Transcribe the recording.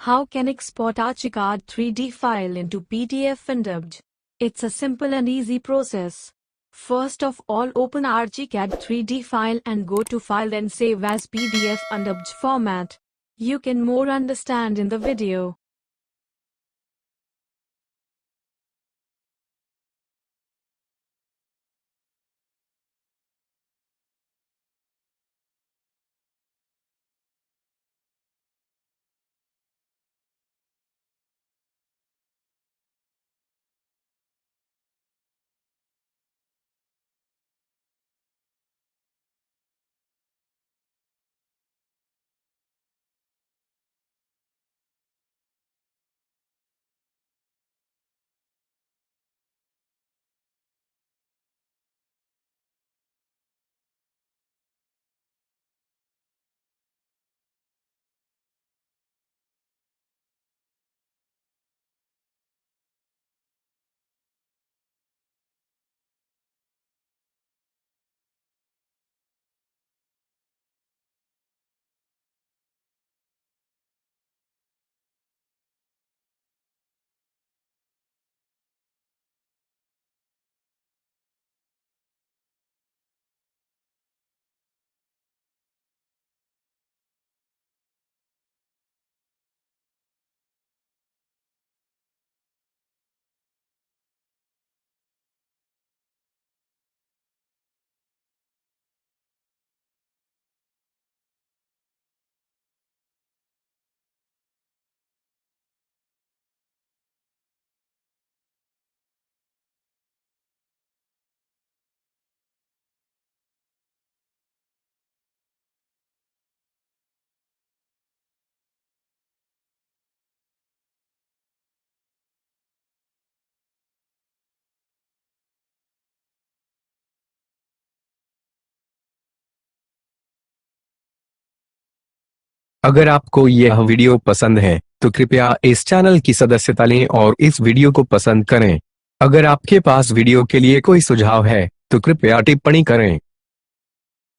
How can export Archicad 3D file into PDF undubbed? It's a simple and easy process. First of all, open Archicad 3D file and go to File, then save as PDF undubbed format. You can more understand in the video. अगर आपको यह video पसंद है तो कृपया इस channel की सदस्यता लें और इस वीडियो को पसंद करें। अगर आपके पास वीडियो के लिए कोई सुझाव है तो कृपया टिप्पणी करें।